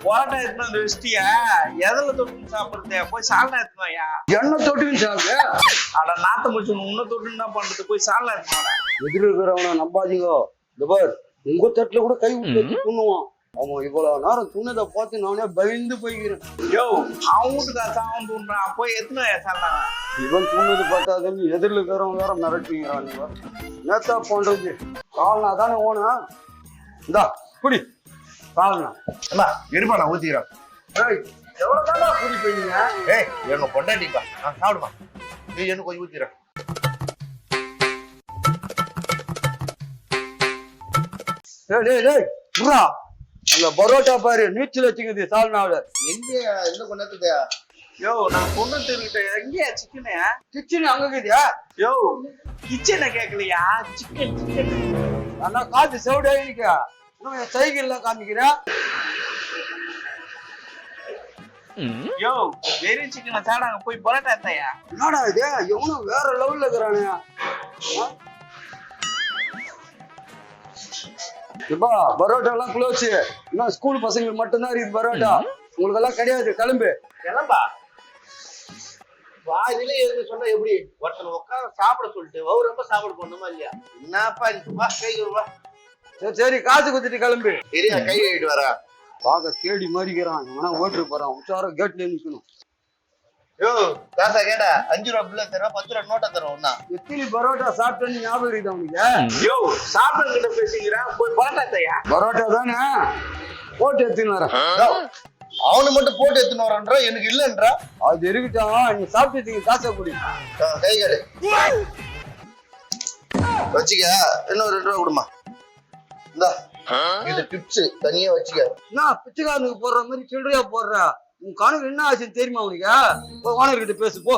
போட்டா எடுத்து வந்து வச்சிட்டியா எதில் தொட்டு சாப்பிடுறதே போய் சால்னா எடுத்துவாயா என்ன தொட்டுன்னு சாப்பிடு அட நாத்த முடிச்சு உன்ன தொட்டு என்ன பண்றது போய் சால்னா எடுத்துவாடா எதிர இருக்கிறவன நம்பாதீங்க இந்த பார் உங்க தட்டுல கூட கை விட்டு துண்ணுவான் அவன் இவ்வளவு நேரம் துண்ணதை பார்த்து நானே பயந்து போய்க்கிறேன் யோ அவன் வீட்டுக்கு அவன் தூண்டுறான் போய் எத்தனை சால்னா இவன் துண்ணது பார்த்தாதுன்னு எதிரில் இருக்கிறவங்க வேற மிரட்டுங்கிறான் நேத்தா பண்றது கால்னா தானே ஓனா இந்தா குடி கால்னா அம்மா இருப்பா நான் ஊத்திக்கிறேன் எவ்வளவு தானே குடி போயிங்க ஏய் எங்க பொண்டாட்டிப்பா நான் சாப்பிடுமா நீ என்ன கொஞ்சம் ஊத்திக்கிறேன் அந்த பரோட்டா பாரு நீச்சல் வச்சுக்குது சால்னாவில எங்க என்ன கொண்டாத்துக்கு யோ நான் பொண்ணு தெரிவிட்ட எங்கேயா சிக்கனு கிச்சன் அங்க இருக்குதியா யோ கிச்சனை கேட்கலையா சிக்கன் சிக்கன் ஆனா காத்து செவடா இருக்கா இன்னும் சைக்கிள்ல காமிக்கிறேன் யோ வெறும் சிக்கனை சாடாங்க போய் பரோட்டா எடுத்தாயா என்னடா இது எவனும் வேற லெவல்ல இருக்கிறானே இப்பா பரோட்டா எல்லாம் க்ளோஸ் இன்னும் ஸ்கூல் பசங்களுக்கு மட்டும்தான் இருக்குது பரோட்டா உங்களுக்கு எல்லாம் கிடையாது கிளம்பு கிளம்பா வாயிலே எதுக்கு சொன்னா எப்படி ஒருத்தனை உட்கார சாப்பிட சொல்லிட்டு ரொம்ப சாப்பிட போடணுமா இல்லையா என்னப்பா வா கை வா சரி சரி காசு குத்துட்டு கிளம்பு சரியா கை கழிட்டு வரா பாக்க தேடி மாறிக்கிறான் இவனா ஓட்டு போறான் உச்சாரம் கேட்ல நிக்கணும் யோ காசா கேடா 5 ரூபா பில்ல தர 10 ரூபா நோட்டா தர ஒண்ணா எத்தனை பரோட்டா சாப்பிட்டேன்னு ஞாபகம் இருக்குது அவனுக்கு யோ சாப்பிட கிட்ட பேசிக்கிறேன் போய் பரோட்டா தையா பரோட்டா தானே போட்டு எடுத்துன்னு வரேன் அவனு மட்டும் போட்டு எடுத்துன்னு வரான்றா எனக்கு இல்லன்றா அது இருக்கட்டும் நீ சாப்பிட்டு காசை குடி கை கேடு வச்சுக்க இன்னும் 2 ரூபா கொடுமா இந்தா இது டிப்ஸ் தனியா வச்சுக்க என்ன பிச்சைக்காரனுக்கு போடுற மாதிரி சில்லறையா போடுற உன் கணக்கு என்ன ஆச்சுன்னு தெரியுமா உனக்கு ஓனர் கிட்ட பேசு போ